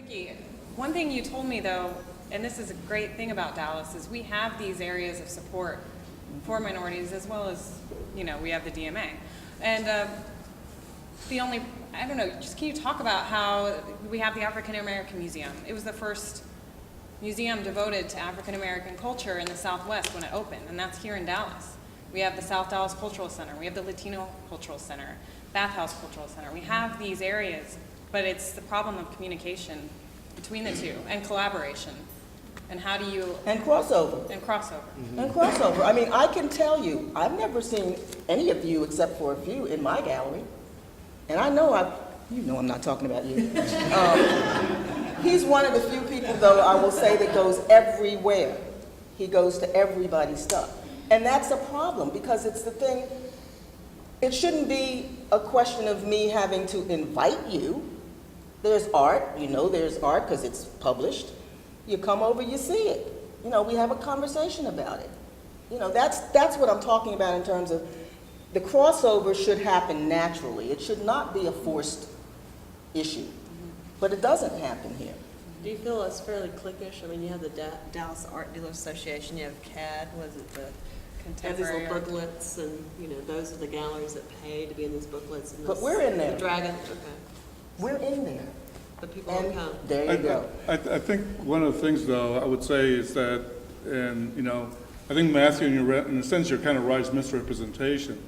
Ricky, one thing you told me though, and this is a great thing about Dallas, is we have these areas of support for minorities as well as, we have the DMA. And I don't know, just can you talk about how we have the African American Museum? It was the first museum devoted to African American culture in the Southwest when it opened, and that's here in Dallas. We have the South Dallas Cultural Center, we have the Latino Cultural Center, Bathhouse Cultural Center. We have these areas, but it's the problem of communication between the two and collaboration. And how do you... And crossover. And crossover. Mm-hmm. And crossover. I mean, I can tell you, I've never seen any of you except for a few in my gallery. And I know I'm not talking about you. He's one of the few people, though, I will say, that goes everywhere. He goes to everybody's stuff. And that's a problem, because it's the thing, it shouldn't be a question of me having to invite you. There's art, there's art because it's published. You come over, you see it. We have a conversation about it. That's what I'm talking about in terms of the crossover should happen naturally. It should not be a forced issue. But it doesn't happen here. Do you feel it's fairly cliquish? I mean, you have the Dallas Art Dealers Association, you have CAD, was it the contemporary these little booklets, and those are the galleries that pay to be in these booklets. And but we're in there. The Dragon, okay. We're in there. But people don't come. There you go. I think one of the things, though, I would say is that, and I think Matthew, in a sense, you're kind of right, misrepresentation.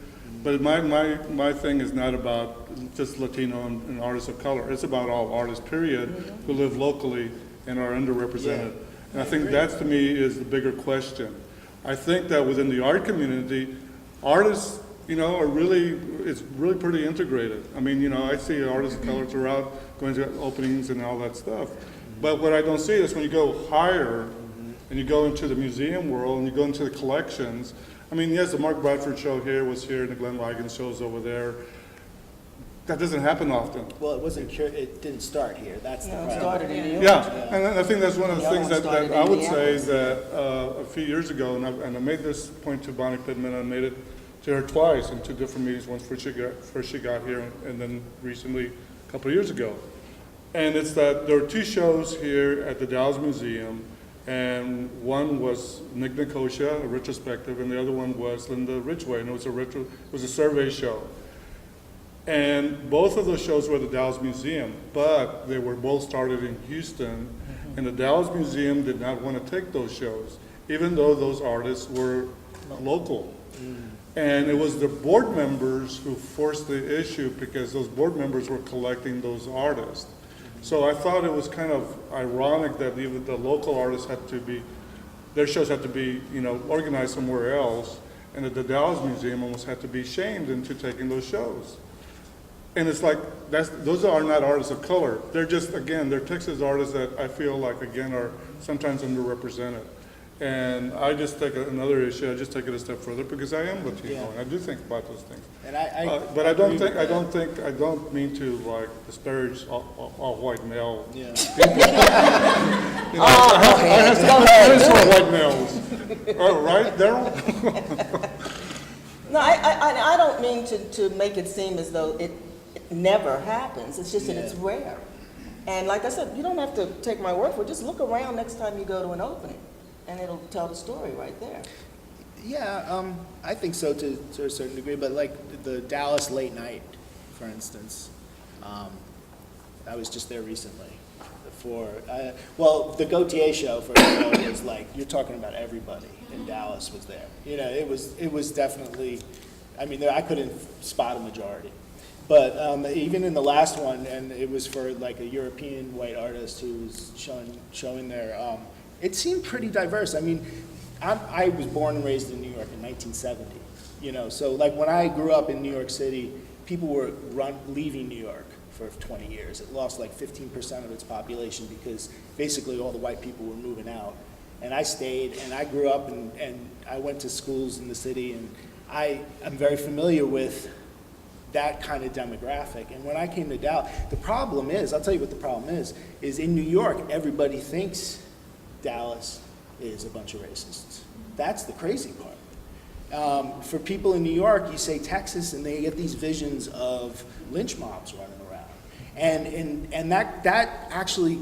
But my thing is not about just Latino and artists of color. It's about all artists, period, who live locally and are underrepresented. Yeah. And I think that, to me, is the bigger question. I think that within the art community, artists, are it's really pretty integrated. I mean, I see artists of color throughout, going to openings and all that stuff. But what I don't see is when you go higher and you go into the museum world and you go into the collections. I mean, yes, the Mark Bradford show here was here, and the Glenn Ligon shows over there. That doesn't happen often. Well, it didn't start here. That's the problem. It started in New York. Yeah, and I think that's one of the things that I would say that a few years ago, and I made this point to Bonnie Pittman, I made it to her twice in two different meetings, once first she got here, and then recently, a couple of years ago. And it's that there were two shows here at the Dallas Museum, and one was Nick Nicosia, a retrospective, and the other one was Linda Ridgway, and it was a survey show. And both of those shows were at the Dallas Museum, but they were both started in Houston, and the Dallas Museum did not want to take those shows, even though those artists were local. And it was the board members who forced the issue, because those board members were collecting those artists. So I thought it was kind of ironic that even the local artists their shows had to be, organized somewhere else, and that the Dallas Museum almost had to be shamed into taking those shows. And it's like, those are not artists of color. They're just, again, they're Texas artists that I feel like, again, are sometimes underrepresented. And I just take another issue, I just take it a step further, because I am Latino, and I do think about those things. And but I don't mean to like disparage all white male people. I have some white males. Right, Daryl? No, I don't mean to make it seem as though it never happens. It's just that it's rare. And like I said, you don't have to take my word for it. Just look around next time you go to an opening, and it'll tell the story right there. Yeah, I think so to a certain degree, but like the Dallas Late Night, for instance, I was just there recently. The Gautier show, for example, was like, you're talking about everybody in Dallas was there. It was definitely, I mean, I couldn't spot a majority. But even in the last one, and it was for like a European white artist who was showing there, it seemed pretty diverse. I mean, I was born and raised in New York in 1970, so like when I grew up in New York City, people were leaving New York for 20 years. It lost like 15% of its population because basically all the white people were moving out. And I stayed, and I grew up, and I went to schools in the city, and I'm very familiar with that kind of demographic. And when I came to Dallas, the problem is, I'll tell you what the problem is in New York, everybody thinks Dallas is a bunch of racists. That's the crazy part. For people in New York, you say Texas, and they get these visions of lynch mobs running around. And that actually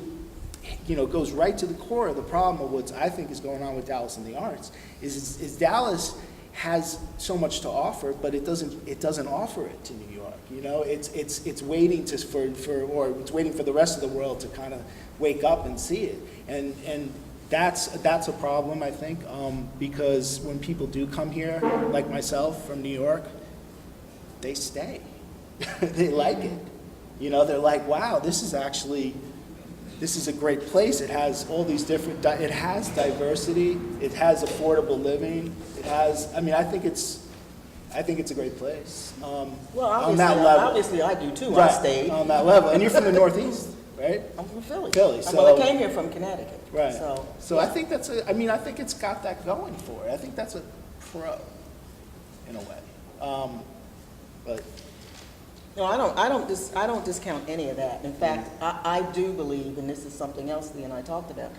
goes right to the core of the problem of what I think is going on with Dallas and the arts, is Dallas has so much to offer, but it doesn't offer it to New York. It's waiting it's waiting for the rest of the world to kind of wake up and see it, and that's a problem, I think, because when people do come here, like myself from New York, they stay. They like it. They're like, wow, this is a great place. It has all these different, it has diversity, it has affordable living, it has, I think it's a great place. Well, on that level. obviously I do too. Right, I stayed. on that level. And you're from the Northeast, right? I'm from Philly. Philly, Well, I so- came here from Connecticut. Right. So I think I think it's got that going for it. I think that's a pro, in a way. But no, I don't discount any of that. In fact, I do believe, and this is something else Leigh and I talked about,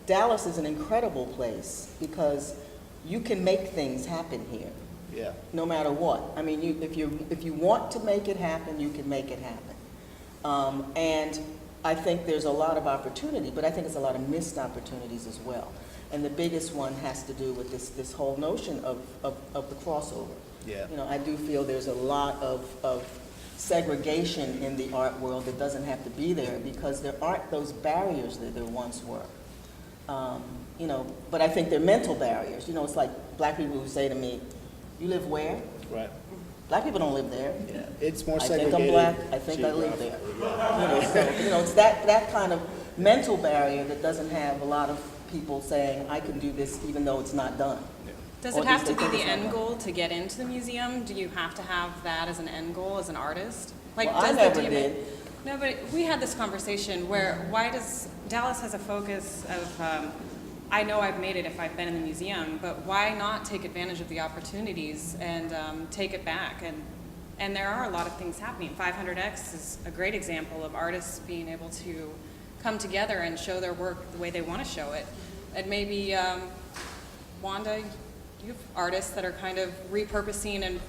Dallas is an incredible place because you can make things happen here, yeah, no matter what. If you want to make it happen, you can make it happen. And I think there's a lot of opportunity, but I think it's a lot of missed opportunities as well. And the biggest one has to do with this whole notion of the crossover. yeah. I do feel there's a lot of segregation in the art world that doesn't have to be there because there aren't those barriers that there once were. But I think they're mental barriers. It's like black people who say to me, "You live where?" Right. Black people don't live there. Yeah. It's more I think segregated. I'm black. I think I live there. geographically, yeah. It's that kind of mental barrier that doesn't have a lot of people saying, "I can do this even though it's not done." Does Or it at have least to they be think the it's not end done. goal to get into the museum? Do you have to have that as an end goal as an artist? Well, I does the never DMA did. No, but we had this conversation where why does Dallas has a focus of I know I've made it if I've been in the museum, but why not take advantage of the opportunities and take it back? And there are a lot of things happening. 500X is a great example of artists being able to come together and show their work the way they want to show it. And maybe, Wanda, you have artists that are kind of repurposing and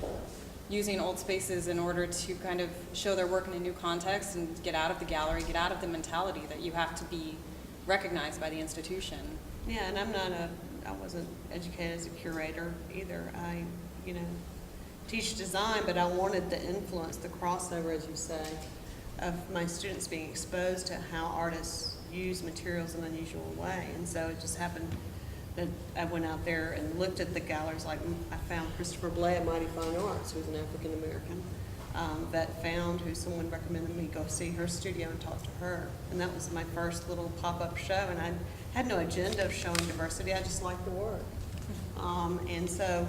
using old spaces in order to kind of show their work in a new context and get out of the gallery, get out of the mentality that you have to be recognized by the institution. Yeah, and I wasn't educated as a curator either. I, teach design, but I wanted to influence the crossover, as you say, of my students being exposed to how artists use materials in an unusual way. And so it just happened that I went out there and looked at the galleries. Like I found Christopher Blay at Mighty Fine Arts, who's an African American who someone recommended me go see her studio and talk to her. And that was my first little pop-up show. And I had no agenda of showing diversity. I just liked the work. And so,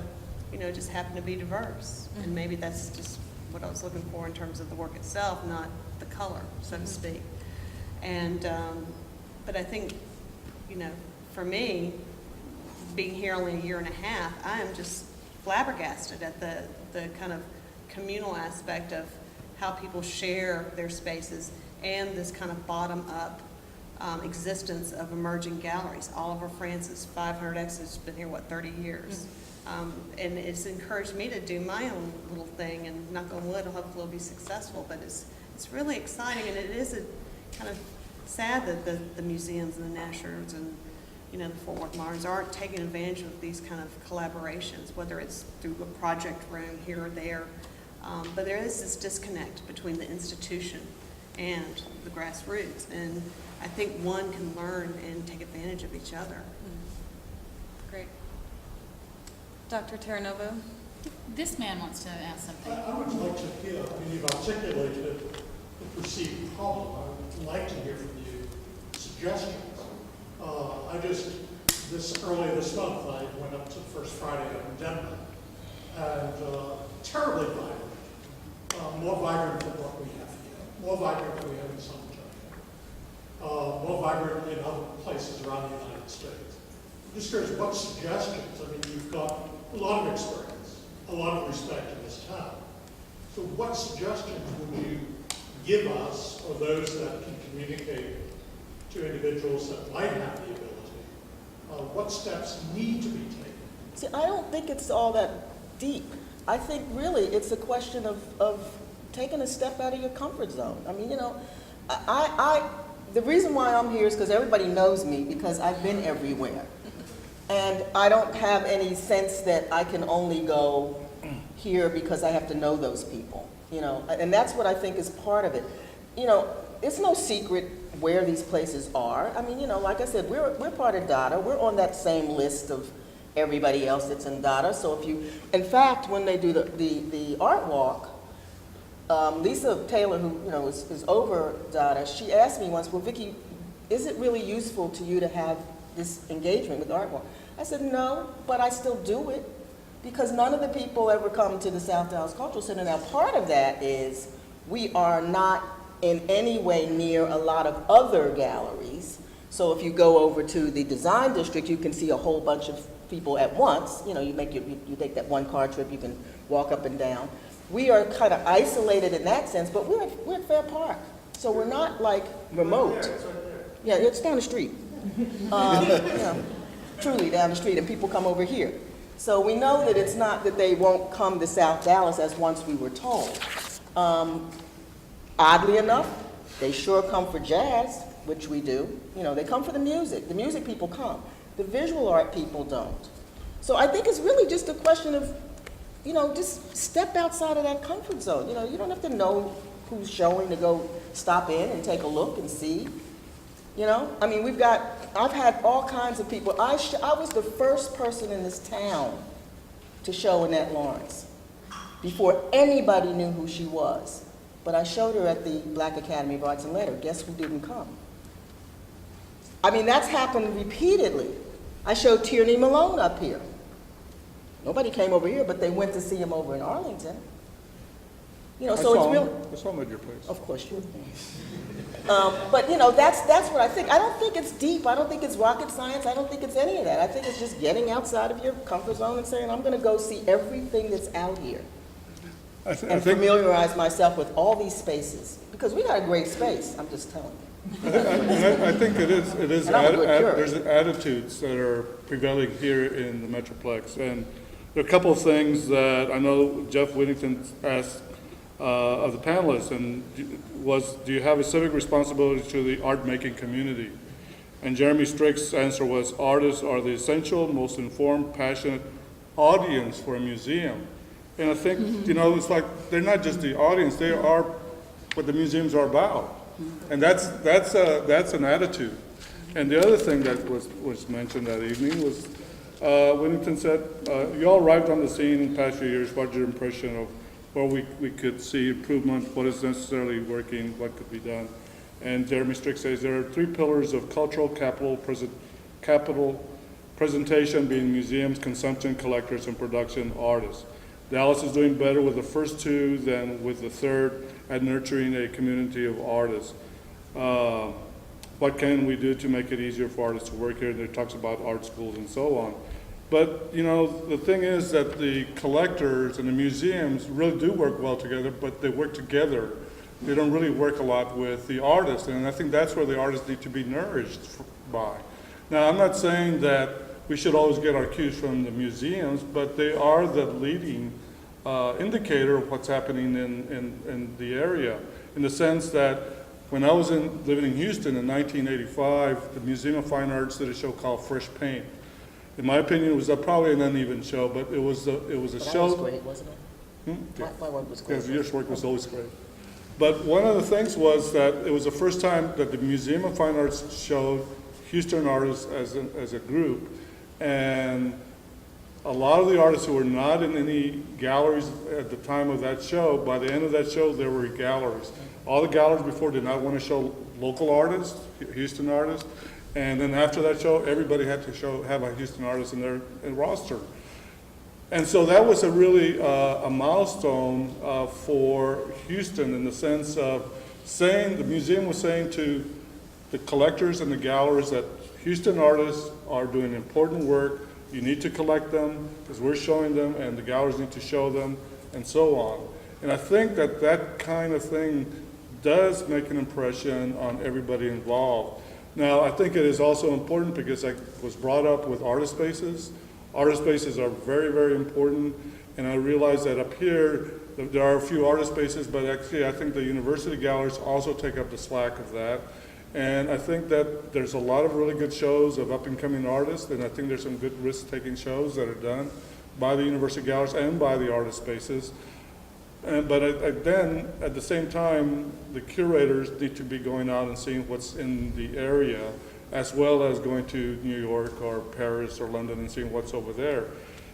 it just happened to be diverse. And maybe that's just what I was looking for in terms of the work itself, not the color, so to speak. And, but I think, for me, being here only a year and a half, I am just flabbergasted at the kind of communal aspect of how people share their spaces and this kind of bottom-up existence of emerging galleries. Oliver Francis, 500X, has been here, 30 years? And it's encouraged me to do my own little thing, and knock on wood, hopefully it'll be successful, but it's really exciting, and it is a kind of sad that the museums and the Nashers and the Fort Worth Moderns aren't taking advantage of these kind of collaborations, whether it's through a project room here or there. But there is this disconnect between the institution and the grassroots, and I think one can learn and take advantage of each other. Great. Dr. Terranova? This man wants to ask something. I would like to hear, you've articulated the perceived problem. I would like to hear from you suggestions. Earlier this month, I went up to the First Friday in Denver, and terribly vibrant, more vibrant than what we have here, more vibrant than we have in CentralTrak, more vibrant in other places around the United States. I'm just curious, what suggestions? You've got a lot of experience, a lot of respect in this town. So what suggestions would you give us, or those that can communicate to individuals that might have the ability? What steps need to be taken? See, I don't think it's all that deep. I think really it's a question of taking a step out of your comfort zone. The reason why I'm here is because everybody knows me, because I've been everywhere. And I don't have any sense that I can only go here because I have to know those people, you know, and that's what I think is part of it. You know, it's no secret where these places are. I mean, you know, like I said, we're part of DADA. We're on that same list of everybody else that's in DADA. So if you, in fact, when they do the art walk, Lisa Taylor, who, you know, is over DADA, she asked me once, well, Vicki, is it really useful to you to have this engagement with the art walk? I said, no, but I still do it because none of the people ever come to the South Dallas Cultural Center. Now, part of that is we are not in any way near a lot of other galleries. So if you go over to the design district, you can see a whole bunch of people at once. You know, you take that one car trip, you can walk up and down. We are kind of isolated in that sense, but we're at Fair Park. So we're not like remote. Yeah, it's down the street. You know, truly down the street, and people come over here. So we know that it's not that they won't come to South Dallas as once we were told. Oddly enough, they sure come for jazz, which we do. You know, they come for the music. The music people come. The visual art people don't. So I think it's really just a question of, you know, just step outside of that comfort zone. You know, you don't have to know who's showing to go stop in and take a look and see. You know, I mean, I've had all kinds of people. I was the first person in this town to show Annette Lawrence before anybody knew who she was. But I showed her at the Black Academy of Arts and Letters. Guess who didn't come? I mean, that's happened repeatedly. I showed Tierney Malone up here. Nobody came over here, but they went to see him over in Arlington. You know, so it's real. I saw him at your place. Of course you. But you know, that's what I think. I don't think it's deep. I don't think it's rocket science. I don't think it's any of that. I think it's just getting outside of your comfort zone and saying, I'm going to go see everything that's out here I and think familiarize myself with all these spaces because we got a great space. I'm just telling you. I think it is And I'm a good curator. there's attitudes that are prevailing here in the Metroplex. And there are a couple of things that I know Jeff Whittington asked of the panelists, and do you have a civic responsibility to the art-making community? And Jeremy Strick's answer was, artists are the essential, most informed, passionate audience for a museum. And I think, you know, it's like, they're not just the audience, they are what the museums are about. And that's an attitude. And the other thing that was mentioned that evening was, Whittington said, you all arrived on the scene in the past few years. What's your impression of where we could see improvement, what is necessarily working, what could be done? And Jeremy Strick says there are 3 pillars of cultural capital presentation, being museums, consumption, collectors, and production artists. Dallas is doing better with the first 2 than with the third at nurturing a community of artists. What can we do to make it easier for artists to work here? And it talks about art schools and so on. But, you know, the thing is that the collectors and the museums really do work well together, but they work together. They don't really work a lot with the artists, and I think that's where the artists need to be nourished by. Now, I'm not saying that we should always get our cues from the museums, but they are the leading indicator of what's happening in the area, in the sense that when I was living in Houston in 1985, the Museum of Fine Arts did a show called Fresh Paint. In my opinion, it was probably an uneven show, but it was a show. That was great, wasn't it? My work was great. Yes, your work was always great. But one of the things was that it was the first time that the Museum of Fine Arts showed Houston artists as a group, and a lot of the artists who were not in any galleries at the time of that show, by the end of that show, there were galleries. All the galleries before did not want to show local artists, Houston artists, and then after that show, everybody had to have a Houston artist in their roster. And so that was really a milestone for Houston, in the sense of saying, the museum was saying to the collectors and the galleries that Houston artists are doing important work. You need to collect them because we're showing them, and the galleries need to show them, and so on. And I think that that kind of thing does make an impression on everybody involved. Now, I think it is also important because I was brought up with artist spaces. Artist spaces are very, very important, and I realize that up here, there are a few artist spaces, but actually I think the university galleries also take up the slack of that. And I think that there's a lot of really good shows of up-and-coming artists, and I think there's some good risk-taking shows that are done by the university galleries and by the artist spaces. But then, at the same time, the curators need to be going out and seeing what's in the area, as well as going to New York or Paris or London and seeing what's over there.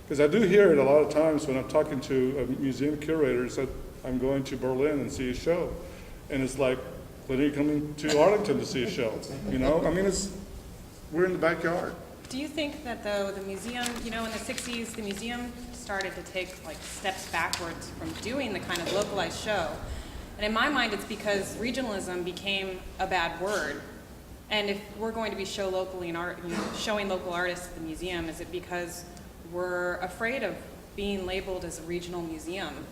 Because I do hear it a lot of times when I'm talking to a museum curators that I'm going to Berlin and see a show. And it's like, when are you coming to Arlington to see a show? You know, I mean, we're in the backyard. Do you think that though the museum, in the 60s, the museum started to take like steps backwards from doing the kind of localized show? And in my mind, it's because regionalism became a bad word. And if we're going to be showing local artists at the museum, is it because we're afraid of being labeled as a regional museum?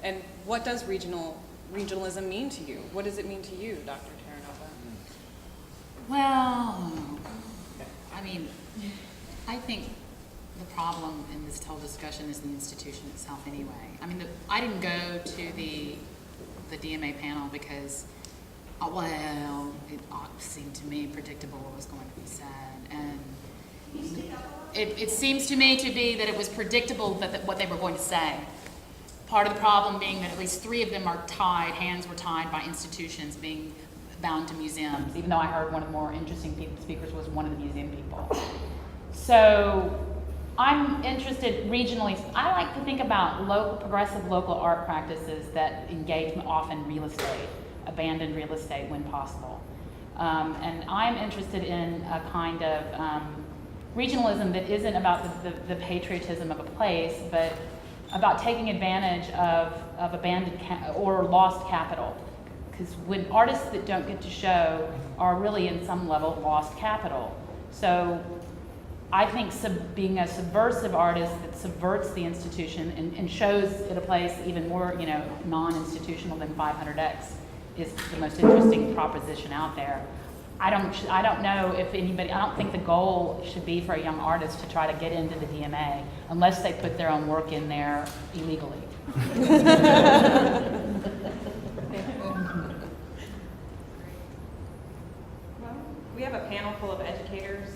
And what does regionalism mean to you? What does it mean to you, Dr. Terranova? Well, I mean, I think the problem in this whole discussion is the institution itself anyway. I mean, I didn't go to the DMA panel because, it seemed to me predictable what was going to be said. And it seems to me to be that it was predictable that what they were going to say. Part of the problem being that at least 3 of them are tied, hands were tied by institutions being bound to museums, even though I heard one of the more interesting speakers was one of the museum people. So I'm interested regionally. I like to think about progressive local art practices that engage often real estate, abandoned real estate when possible. And I'm interested in a kind of regionalism that isn't about the patriotism of a place, but about taking advantage of abandoned or lost capital. Because when artists that don't get to show are really in some level lost capital. So I think being a subversive artist that subverts the institution and shows at a place even more, non-institutional than 500X is the most interesting proposition out there. I don't know if anybody, I don't think the goal should be for a young artist to try to get into the DMA unless they put their own work in there illegally. Well, we have a panel full of educators.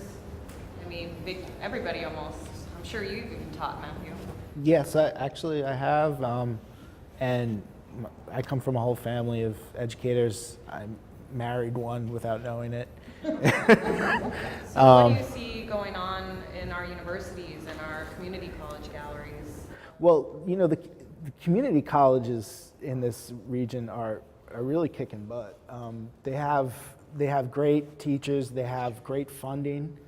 I mean, everybody almost. I'm sure you even taught, Matthew. Yes, I have, and I come from a whole family of educators. I married one without knowing it. So what do you see going on in our universities and our community college galleries? Well, the community colleges in this region are really kicking butt. They have great teachers. They have great funding.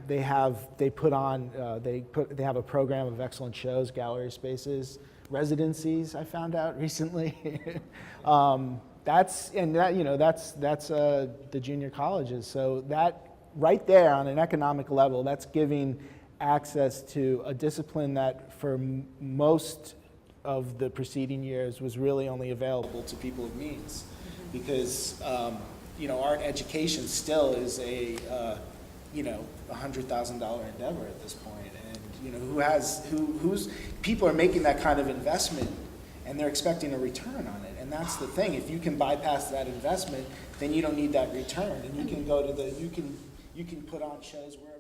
They have a program of excellent shows, gallery spaces, residencies. I found out recently. That's the junior colleges. So that right there on an economic level, that's giving access to a discipline that for most of the preceding years was really only available to people of means, because art education still is a $100,000 endeavor at this point, and who's people are making that kind of investment, and they're expecting a return on it. And that's the thing. If you can bypass that investment, then you don't need that return, and you can go to you can put on shows where